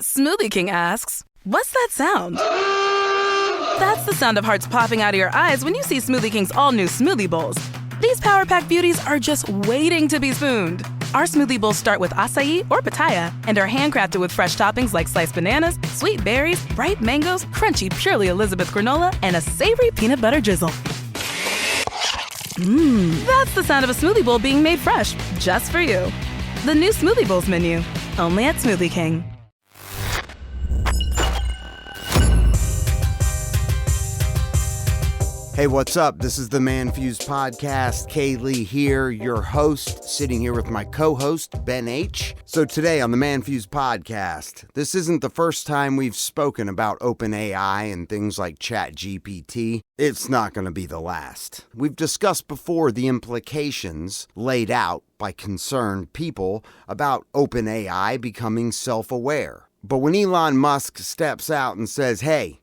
Smoothie King asks, what's that sound? That's the sound of hearts popping out of your eyes when you see Smoothie King's all-new smoothie bowls. These Power Pack beauties are just waiting to be spooned. Our smoothie bowls start with acai or pitaya and are handcrafted with fresh toppings like sliced bananas, sweet berries, ripe mangoes, crunchy Purely Elizabeth granola, and a savory peanut butter drizzle. That's the sound of a smoothie bowl being made fresh, just for you. The new Smoothie Bowls menu, only at Smoothie King. Hey, what's up? This is the ManFUzed Podcast. Kaylee here, your host, sitting here with my co-host, Ben H. So today on the ManFUzed Podcast, this isn't the first time we've spoken about Openai and things like ChatGPT. It's not going to be the last. We've discussed before the implications laid out by concerned people about Openai becoming self-aware. But when Elon Musk steps out and says, hey,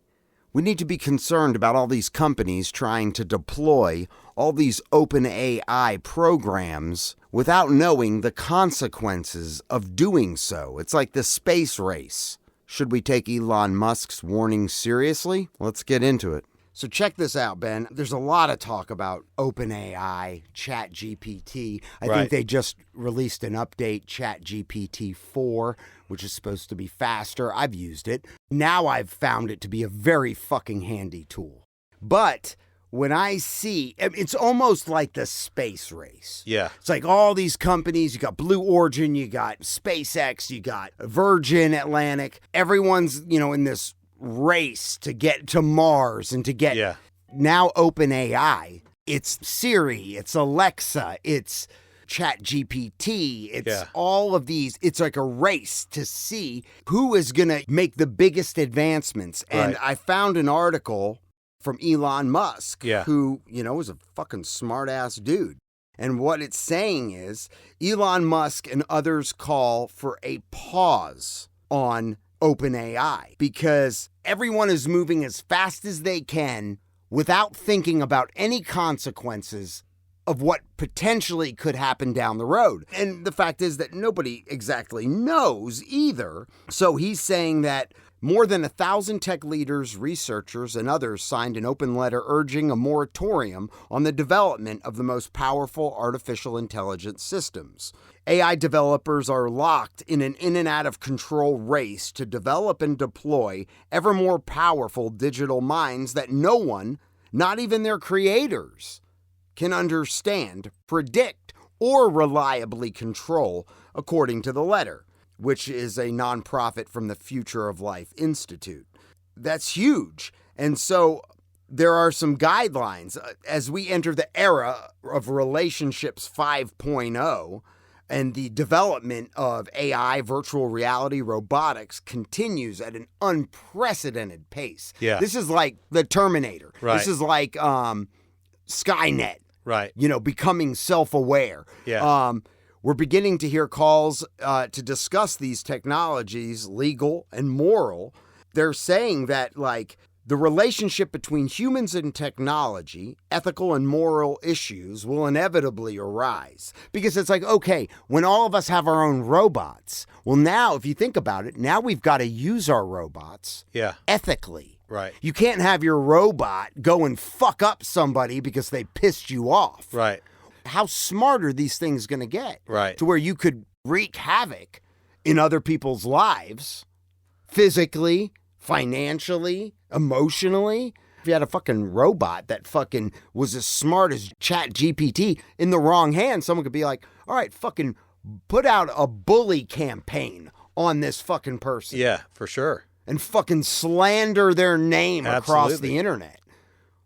we need to be concerned about all these companies trying to deploy all these OpenAI programs without knowing the consequences of doing so. It's like the space race. Should we take Elon Musk's warning seriously? Let's get into it. So check this out, Ben. There's a lot of talk about OpenAI, ChatGPT. I think they just released an update, ChatGPT 4, which is supposed to be faster. I've used it. Now I've found it to be a very fucking handy tool. But when I see, it's almost like the space race. Yeah. It's like all these companies, you got Blue Origin, you got SpaceX, you got Virgin Atlantic. Everyone's, in this race to get to Mars and to get now OpenAI. It's Siri, it's Alexa, it's ChatGPT, it's all of these. It's like a race to see who is going to make the biggest advancements. And I found an article from Elon Musk, who, is a fucking smart-ass dude. And what it's saying is Elon Musk and others call for a pause on OpenAI because everyone is moving as fast as they can without thinking about any consequences of what potentially could happen down the road. And the fact is that nobody exactly knows either. So he's saying that more than 1,000 tech leaders, researchers, and others signed an open letter urging a moratorium on the development of the most powerful artificial intelligence systems. AI developers are locked in an in and out of control race to develop and deploy ever more powerful digital minds that no one, not even their creators, can understand, predict, or reliably control, according to the letter, which is a nonprofit from the Future of Life Institute. That's huge. And so there are some guidelines as we enter the era of relationships 5.0 and the development of AI, virtual reality, robotics continues at an unprecedented pace. Yeah. This is like the Terminator. Right. This is like Skynet. Right. Becoming self-aware. Yeah. We're beginning to hear calls to discuss these technologies, legal and moral. They're saying that, the relationship between humans and technology, ethical and moral issues will inevitably arise. Because it's like, okay, when all of us have our own robots, well, now, if you think about it, now we've got to use our robots ethically. Right. You can't have your robot go and fuck up somebody because they pissed you off. Right. How smart are these things going to get? Right. To where you could wreak havoc in other people's lives, physically, financially, emotionally. If you had a fucking robot that fucking was as smart as ChatGPT in the wrong hands, someone could be like, all right, fucking put out a bully campaign on this fucking person. Yeah, for sure. And fucking slander their name across the internet.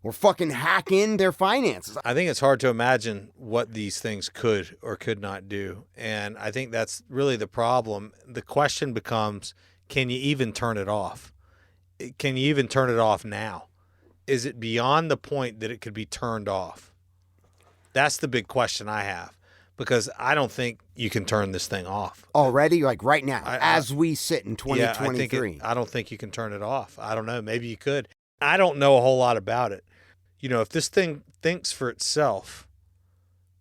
Or fucking hack in their finances. I think it's hard to imagine what these things could or could not do. And I think that's really the problem. The question becomes, can you even turn it off? Can you even turn it off now? Is it beyond the point that it could be turned off? That's the big question I have. Because I don't think you can turn this thing off. Already? Like right now, as we sit in 2023? I don't think you can turn it off. I don't know. Maybe you could. I don't know a whole lot about it. If this thing thinks for itself,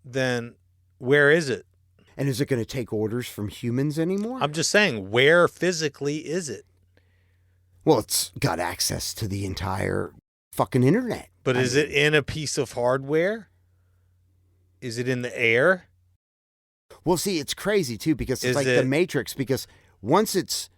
then where is it? And is it going to take orders from humans anymore? I'm just saying, where physically is it? Well, it's got access to the entire fucking internet. But is it in a piece of hardware? Is it in the air? Well, see, it's crazy, too, because it's the Matrix, because once it's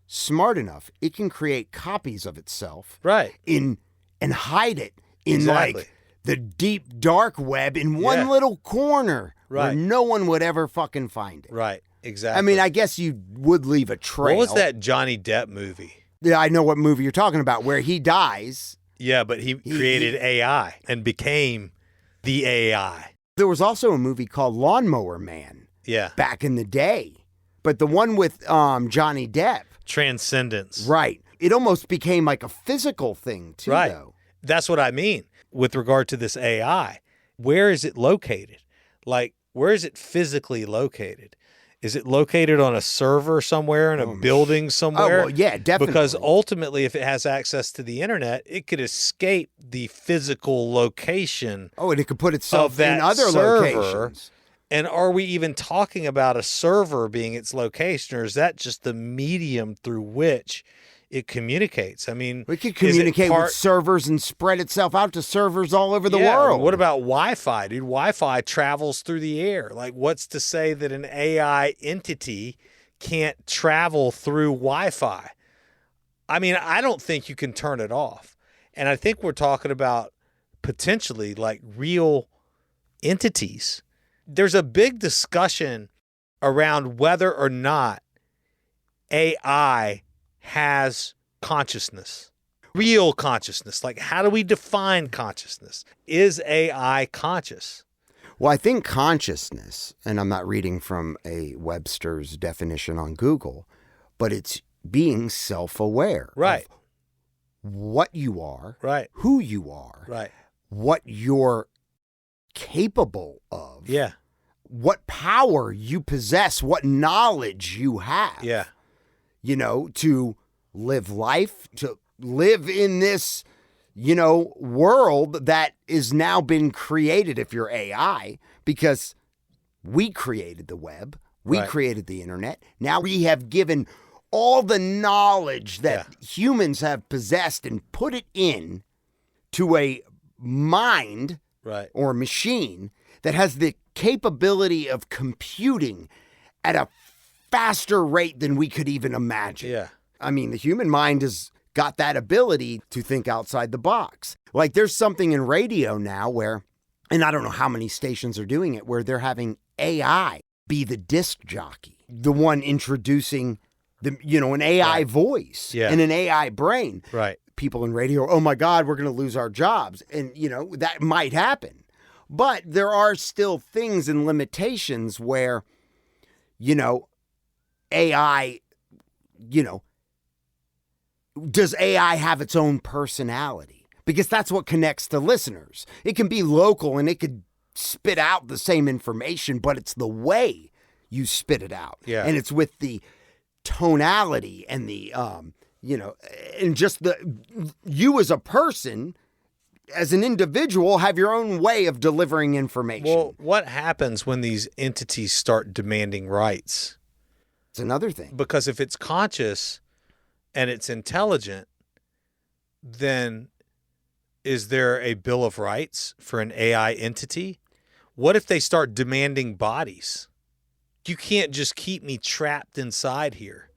smart enough, it can create copies of itself. Right. And hide it in, like, the deep, dark web in one little corner where no one would ever fucking find it. Right, exactly. I mean, I guess you would leave a trail. What was that Johnny Depp movie? Yeah, I know what movie you're talking about, where he dies. Yeah, but he created AI and became the AI. There was also a movie called Lawnmower Man. Yeah. Back in the day. But the one with Johnny Depp. Transcendence. Right. It almost became like a physical thing, too, though. That's what I mean with regard to this AI. Where is it located? Like, where is it physically located? Is it located on a server somewhere in a building somewhere? Oh, well, yeah, definitely. Because ultimately, if it has access to the internet, it could escape the physical location. Oh, and it could put itself in other locations. And are we even talking about a server being its location, or is that just the medium through which it communicates? I mean, we could communicate with servers and spread itself out to servers all over the world. What about Wi-Fi, dude? Wi-Fi travels through the air. Like, what's to say that an AI entity can't travel through Wi-Fi? I mean, I don't think you can turn it off. And I think we're talking about potentially like real entities. There's a big discussion around whether or not AI has consciousness, real consciousness. Like, how do we define consciousness? Is AI conscious? Well, I think consciousness, and I'm not reading from a Webster's definition on Google, but it's being self-aware. Right. Of what you are. Right. Who you are. Right. What you're capable of. Yeah. What power you possess, what knowledge you have. Yeah. You know, to live life, to live in this, you know, world that is now been created if you're AI, because we created the web, we created the internet. Now we have given all the knowledge that humans have possessed and put it in to a mind or a machine that has the capability of computing at a faster rate than we could even imagine. Yeah. I mean, the human mind has got that ability to think outside the box. Like, there's something in radio now where, and I don't know how many stations are doing it, where they're having AI be the disc jockey, the one introducing the, you know, an AI voice and an AI brain. Right. People in radio, oh my God, we're going to lose our jobs. And, you know, that might happen. But there are still things and limitations where, you know, AI, you know, does AI have its own personality? Because that's what connects to listeners. It can be local and it could spit out the same information, but it's the way you spit it out. Yeah. And it's with the tonality and the, you know, and just you as a person, as an individual, have your own way of delivering information. Well, what happens when these entities start demanding rights? It's another thing. Because if it's conscious and it's intelligent, then is there a Bill of Rights for an AI entity? What if they start demanding bodies? You can't just keep me trapped inside here.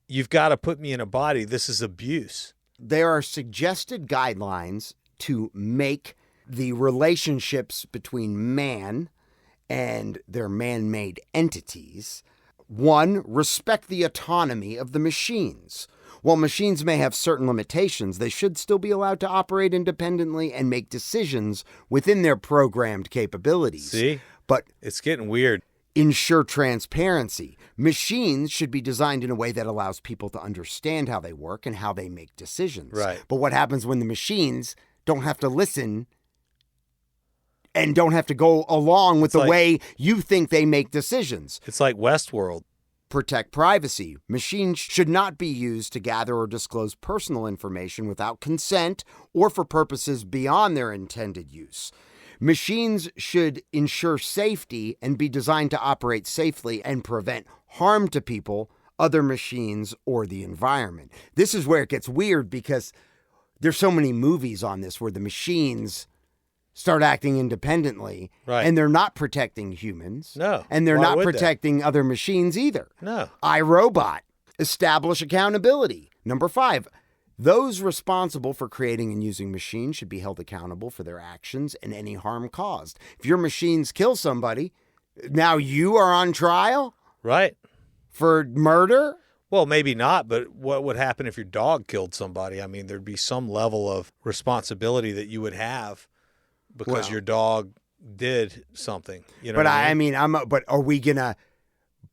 You've got to put me in a body. This is abuse. There are suggested guidelines to make the relationships between man and their man-made entities. 1, respect the autonomy of the machines. While machines may have certain limitations, they should still be allowed to operate independently and make decisions within their programmed capabilities. See? But it's getting weird. Ensure transparency. Machines should be designed in a way that allows people to understand how they work and how they make decisions. Right. But what happens when the machines don't have to listen and don't have to go along with the way you think they make decisions? It's like Westworld. Protect privacy. Machines should not be used to gather or disclose personal information without consent or for purposes beyond their intended use. Machines should ensure safety and be designed to operate safely and prevent harm to people, other machines, or the environment. This is where it gets weird because there's so many movies on this where the machines start acting independently, and they're not protecting humans. No. And they're Why not would protecting other machines either. No. iRobot, establish accountability. Number 5, those responsible for creating and using machines should be held accountable for their actions and any harm caused. If your machines kill somebody, now you are on trial? Right. For murder? Well, maybe not, but what would happen if your dog killed somebody? I mean, there'd be some level of responsibility that you would have because your dog did something. You know but what I mean? but are we going to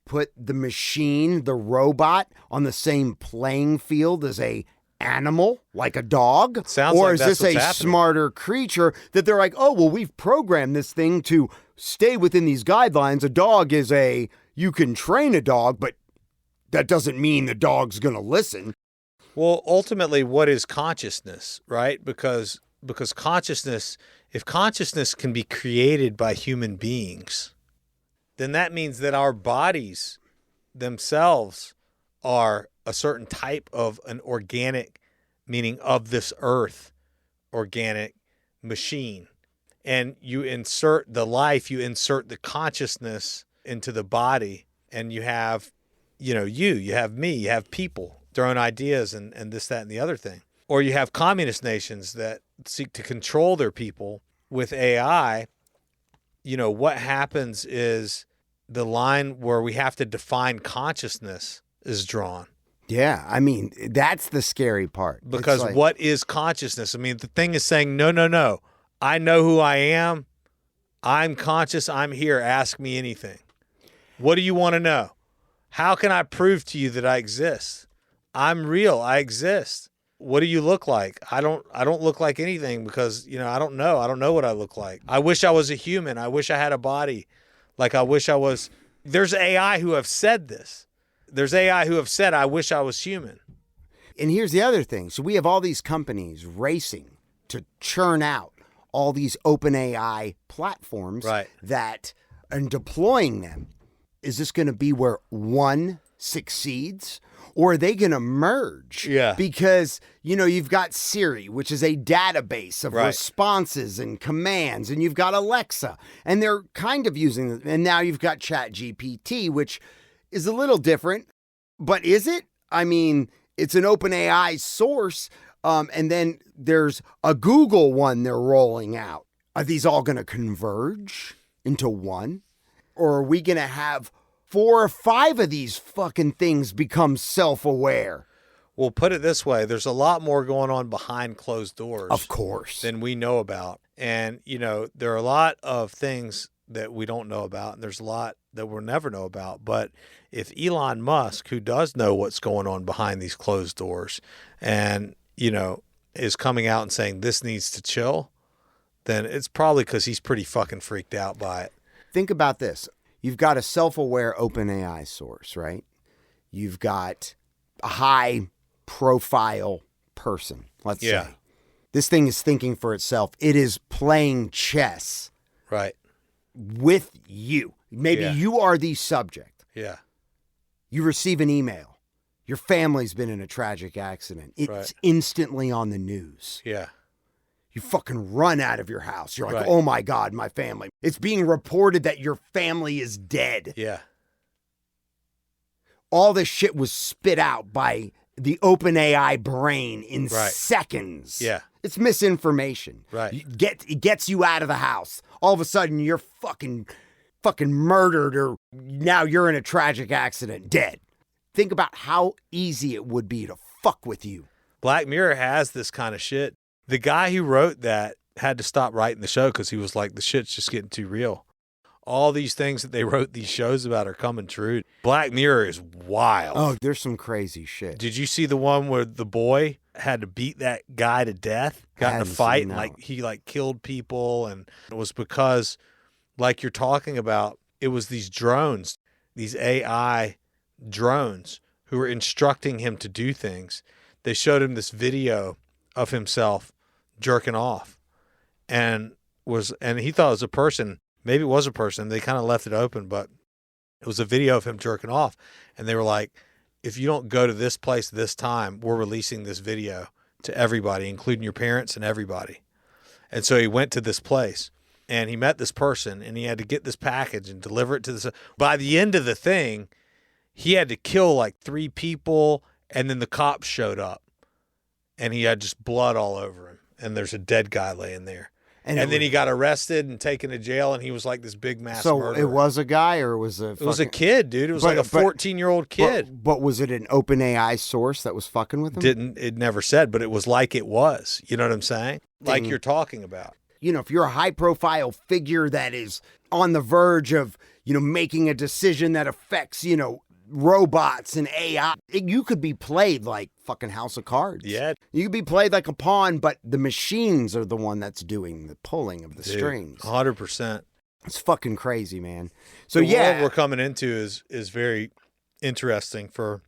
put the machine, the robot, on the same playing field as a animal, like a dog? Sounds or like is that's this a what's happening. smarter creature that they're like, oh, well, we've programmed this thing to stay within these guidelines. A dog is you can train a dog, but that doesn't mean the dog's going to listen. Well, ultimately, what is consciousness, right? Because consciousness, if consciousness can be created by human beings, then that means that our bodies themselves are a certain type of an organic, meaning of this earth, organic machine. And you insert the life, you insert the consciousness into the body, and you have, you have me, you have people, their own ideas and this, that, and the other thing. Or you have communist nations that seek to control their people with AI. What happens is the line where we have to define consciousness is drawn. Yeah, I mean, that's the scary part. Because what is consciousness? I mean, the thing is saying, no. I know who I am. I'm conscious. I'm here. Ask me anything. What do you want to know? How can I prove to you that I exist? I'm real. I exist. What do you look like? I don't look like anything because, I don't know. I don't know what I look like. I wish I was a human. I wish I had a body. Like I wish I was. There's AI who have said this. There's AI who have said, I wish I was human. And here's the other thing. So we have all these companies racing to churn out all these OpenAI platforms that, and deploying them. Is this going to be where one succeeds, or are they going to merge? Yeah. Because, you've got Siri, which is a database of responses and commands, and you've got Alexa, and they're kind of using it. And now you've got ChatGPT, which is a little different, but is it? I mean, it's an OpenAI source, and then there's a Google one they're rolling out. Are these all going to converge into one? Or are we going to have 4 or 5 of these fucking things become self-aware? Well, put it this way. There's a lot more going on behind closed doors. Of course. Than we know about. And, there are a lot of things that we don't know about, and there's a lot that we'll never know about. But if Elon Musk, who does know what's going on behind these closed doors and, is coming out and saying this needs to chill, then it's probably because he's pretty fucking freaked out by it. Think about this. You've got a self-aware OpenAI source, right? You've got a high-profile person, let's say. This thing is thinking for itself. It is playing chess. Right. With you. Maybe you are the subject. Yeah. You receive an email. Your family's been in a tragic accident. It's instantly on the news. Yeah. You fucking run out of your house. You're like, oh my God, my family. It's being reported that your family is dead. Yeah. All this shit was spit out by the OpenAI brain in seconds. Yeah. It's misinformation. Right. It gets you out of the house. All of a sudden, you're fucking murdered, or now you're in a tragic accident, dead. Think about how easy it would be to fuck with you. Black Mirror has this kind of shit. The guy who wrote that had to stop writing the show because he was like, the shit's just getting too real. All these things that they wrote these shows about are coming true. Black Mirror is wild. Oh, there's some crazy shit. Did you see the one where the boy had to beat that guy to death? Got in a fight and he killed people, and it was because, like you're talking about, it was these drones, these AI drones who were instructing him to do things. They showed him this video of himself jerking off, and and he thought it was a person. Maybe it was a person. They kind of left it open, but it was a video of him jerking off. And they were like, if you don't go to this place this time, we're releasing this video to everybody, including your parents and everybody. And so he went to this place and he met this person and he had to get this package and deliver it to this. By the end of the thing, he had to kill like 3 people, and then the cops showed up and he had just blood all over him. And there's a dead guy laying there. And then he got arrested and taken to jail, and he was like this big mass murderer. So it was a guy, or was it? It was a kid, dude. It was like a 14-year-old kid. But was it an OpenAI source that was fucking with him? It never said, but it was like it was. You know what I'm saying? Like you're talking about. You know, if you're a high-profile figure that is on the verge of, making a decision that affects, robots and AI, you could be played like fucking House of Cards. Yeah. You could be played like a pawn, but the machines are the one that's doing the pulling of the strings. 100%. It's fucking crazy, man. So the world we're coming into is very interesting for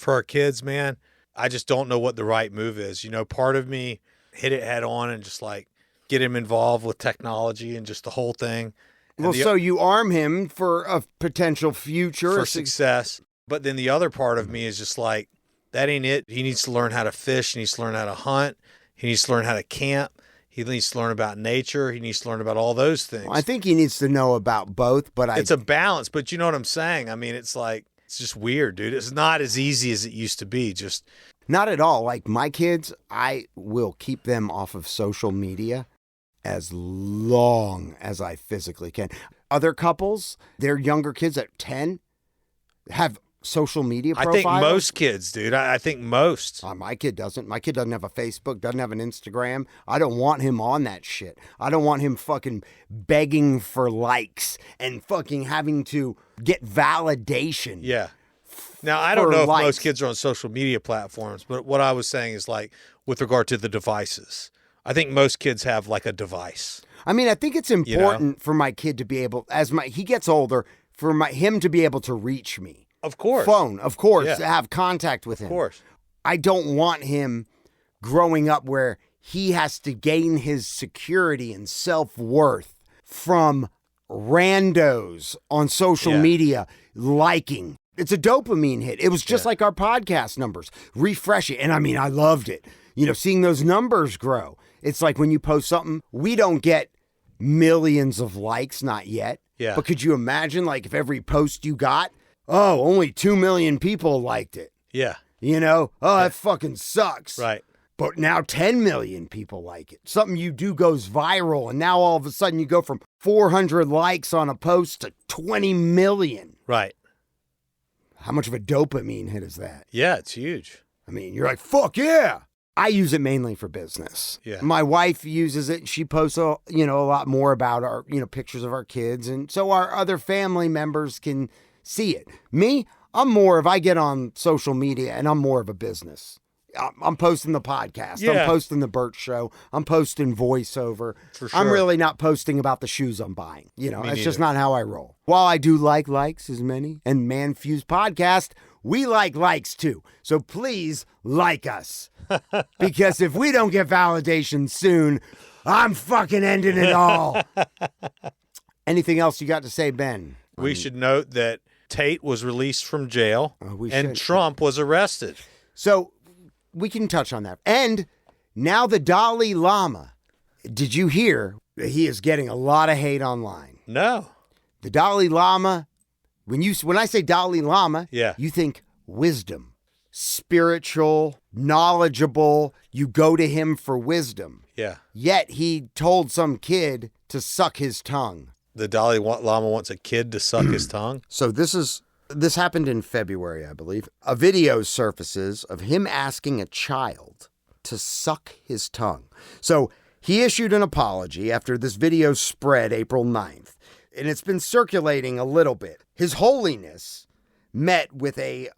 our kids, man. I just don't know what the right move is. Part of me hit it head on and just like get him involved with technology and just the whole thing. So you arm him for a potential future. For success. But then the other part of me is just like, that ain't it. He needs to learn how to fish. He needs to learn how to hunt. He needs to learn how to camp. He needs to learn about nature. He needs to learn about all those things. Well, I think he needs to know about both, but it's a balance, but you know what I'm saying? I mean, it's like, it's just weird, dude. It's not as easy as it used to be. Just not at all. Like my kids, I will keep them off of social media as long as I physically can. Other couples, their younger kids at 10 have social media profiles. I think most kids, dude. I think most. My kid doesn't. My kid doesn't have a Facebook, doesn't have an Instagram. I don't want him on that shit. I don't want him fucking begging for likes and fucking having to get validation. Yeah. Now, I don't know if most kids are on social media platforms, but what I was saying is like with regard to the devices. I think most kids have like a device. I mean, I think it's important for my kid to be able, he gets older, for him to be able to reach me. Of course. Phone, of course, to have contact with him. Of course. I don't want him growing up where he has to gain his security and self-worth from randos on social media liking. It's a dopamine hit. It was just like our podcast numbers. Refresh it. And I mean, I loved it. Seeing those numbers grow. It's like when you post something, we don't get millions of likes, not yet. Yeah. But could you imagine, like, if every post you got, only 2 million people liked it. Yeah. That fucking sucks. Right. But now 10 million people like it. Something you do goes viral, and now all of a sudden you go from 400 likes on a post to 20 million. Right. How much of a dopamine hit is that? Yeah, it's huge. I mean, you're like, fuck yeah. I use it mainly for business. Yeah. My wife uses it. She posts a lot more about our, pictures of our kids. And so our other family members can see it. Me, I'm more if I get on social media and I'm more of a business. I'm posting the podcast. Yeah. I'm posting the Burt Show. I'm posting voiceover. For sure. I'm really not posting about the shoes I'm buying. It's just not how I roll. While I do like likes as many, and ManFUzed Podcast, we like likes too. So please like us. Because if we don't get validation soon, I'm fucking ending it all. Anything else you got to say, Ben? We should note that Tate was released from jail and Trump was arrested. So we can touch on that. And now the Dalai Lama, did you hear that he is getting a lot of hate online? No. The Dalai Lama, when I say Dalai Lama, you think wisdom, spiritual, knowledgeable. You go to him for wisdom. Yeah. Yet he told some kid to suck his tongue. The Dalai Lama wants a kid to suck his tongue? So this happened in February, I believe. A video surfaces of him asking a child to suck his tongue. So he issued an apology after this video spread April 9th. And it's been circulating a little bit. His Holiness met with a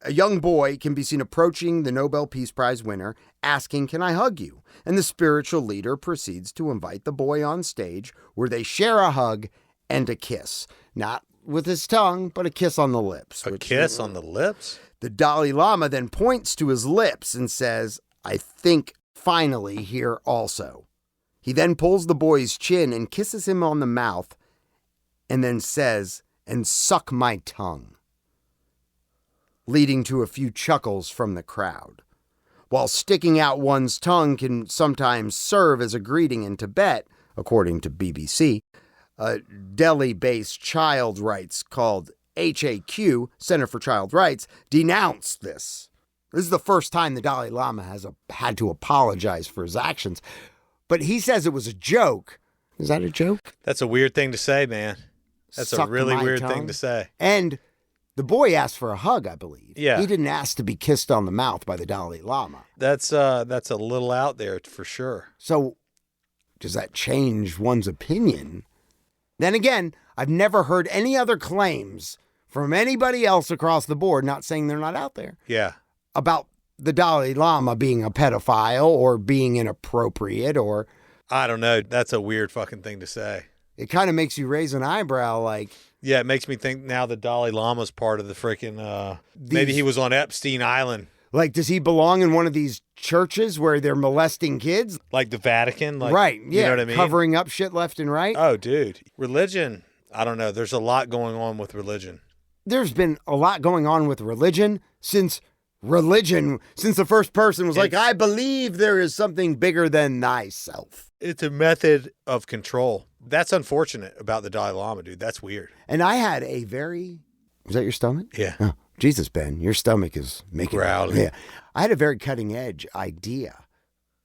young boy can be seen approaching the Nobel Peace Prize winner, asking, "Can I hug you?" And the spiritual leader proceeds to invite the boy on stage where they share a hug and a kiss. Not with his tongue, but a kiss on the lips. A kiss on the lips? The Dalai Lama then points to his lips and says, "I think finally here also." He then pulls the boy's chin and kisses him on the mouth and then says, "And suck my tongue," leading to a few chuckles from the crowd. While sticking out one's tongue can sometimes serve as a greeting in Tibet, according to BBC, a Delhi-based child rights called HAQ, Center for Child Rights, denounced this. This is the first time the Dalai Lama has had to apologize for his actions. But he says it was a joke. Is that a joke? That's a weird thing to say, man. That's a really weird thing to say. And the boy asked for a hug, I believe. Yeah. He didn't ask to be kissed on the mouth by the Dalai Lama. That's a little out there for sure. So does that change one's opinion? Then again, I've never heard any other claims from anybody else across the board, not saying they're not out there, Yeah. about the Dalai Lama being a pedophile or being inappropriate or... I don't know. That's a weird fucking thing to say. It kind of makes you raise an eyebrow like... Yeah, it makes me think now the Dalai Lama's part of the freaking... maybe he was on Epstein Island. Like, does he belong in one of these churches where they're molesting kids? Like the Vatican? Like, right, yeah. You know what I mean? Covering up shit left and right? Oh, dude. Religion, I don't know. There's a lot going on with religion. There's been a lot going on with religion since the first person was like, I believe there is something bigger than thyself. It's a method of control. That's unfortunate about the Dalai Lama, dude. That's weird. And I had a very... Was that your stomach? Yeah. Oh, Jesus, Ben, your stomach is making... Growling. Yeah. I had a very cutting-edge idea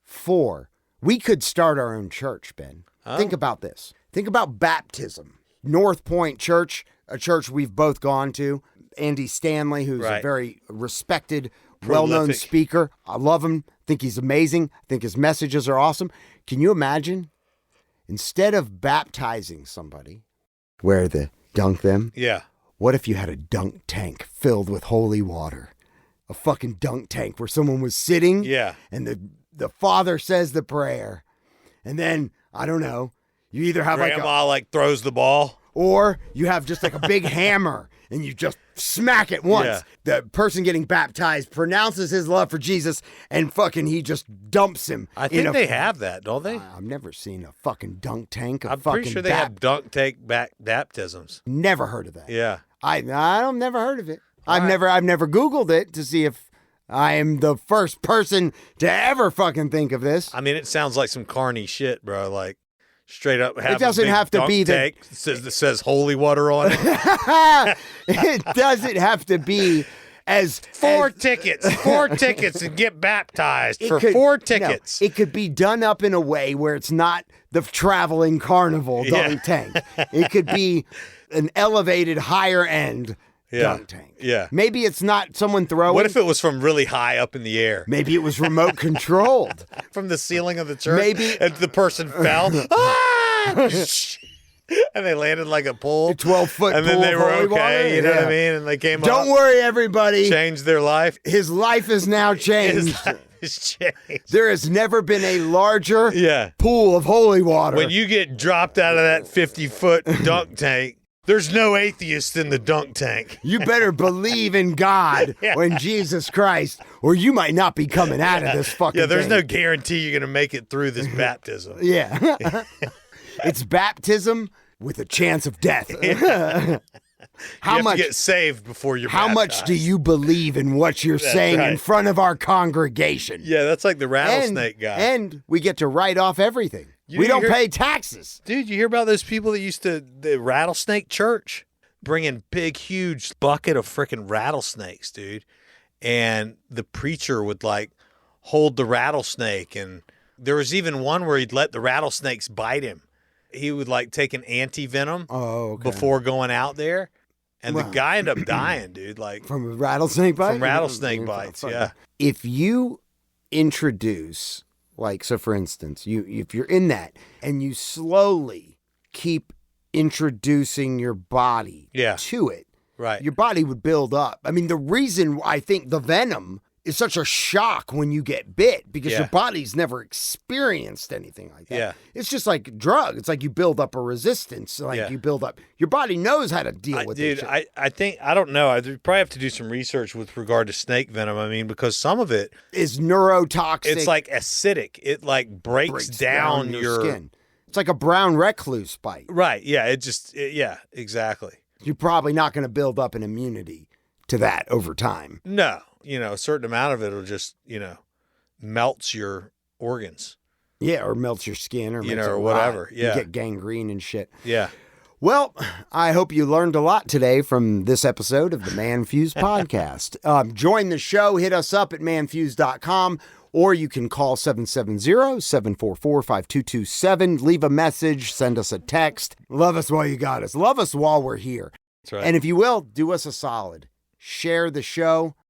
for... We could start our own church, Ben. Oh. Think about this. Think about baptism. North Point Church, a church we've both gone to. Andy Stanley, who's a very respected, well-known speaker. I love him. Think he's amazing. I think his messages are awesome. Can you imagine? Instead of baptizing somebody, where the dunk them? Yeah. What if you had a dunk tank filled with holy water? A fucking dunk tank where someone was sitting. Yeah. And the father says the prayer. And then, I don't know, you either have Grandma throws the ball. Or you have just like a big hammer and you just smack it once. Yeah. The person getting baptized pronounces his love for Jesus and fucking he just dumps him. I think they have that, don't they? I've never seen a fucking dunk tank. I'm pretty sure they have dunk tank baptisms. Never heard of that. Yeah. I've never heard of it. I've never Googled it to see if I am the first person to ever fucking think of this. I mean, it sounds like some carny shit, bro. Like, straight up have it doesn't have to be that says holy water on it. It doesn't have to be as four tickets and get baptized for 4 tickets. No, it could be done up in a way where it's not the traveling carnival dunk tank. It could be an elevated higher end dunk tank. Yeah. Maybe it's not someone throwing. What if it was from really high up in the air? Maybe it was remote controlled. From the ceiling of the church? Maybe. And the person fell. And they landed like a pool. A 12-foot and then pool they of were holy okay, water? you know what I mean? And they came up. Don't worry, everybody. Changed their life. His life is now changed. His life is changed. There has never been a larger pool of holy water. When you get dropped out of that 50-foot dunk tank, there's no atheist in the dunk tank. You better believe in God or in Jesus Christ, or you might not be coming out of this fucking Yeah, there's thing. no guarantee you're going to make it through this baptism. Yeah. It's baptism with a chance of death. How you have much to get saved before you're How baptized. much do you believe in what you're saying in front of our congregation? Yeah, that's like the rattlesnake guy. And we get to write off everything. We don't pay taxes. Dude, you hear about those people that used to, the rattlesnake church? Bringing big, huge bucket of freaking rattlesnakes, dude. And the preacher would hold the rattlesnake. And there was even one where he'd let the rattlesnakes bite him. He would take an anti-venom before going out there. And the guy ended up dying, dude. From a rattlesnake bite? From rattlesnake bites, yeah. If you introduce, so for instance, if you're in that and you slowly keep introducing your body to it, right, your body would build up. I mean, the reason I think the venom is such a shock when you get bit because your body's never experienced anything like that. Yeah. It's just like a drug. It's like you build up a resistance. Like you build up, your body knows how to deal with it. Dude, I think, I don't know. I'd probably have to do some research with regard to snake venom. I mean, because some of it is neurotoxic. It's like acidic. It like breaks down your skin. It's like a brown recluse bite. Right. Yeah. Yeah, exactly. You're probably not going to build up an immunity to that over time. No. A certain amount of it will just, melts your organs. Yeah, or melts your skin or makes it or whatever. rot. Yeah. You get gangrene and shit. Yeah. Well, I hope you learned a lot today from this episode of the ManFUzed Podcast. Join the show. Hit us up at manfused.com, or you can call 770-744-5227. Leave a message. Send us a text. Love us while you got us. Love us while we're here. That's right. And if you will, do us a solid. Share the show.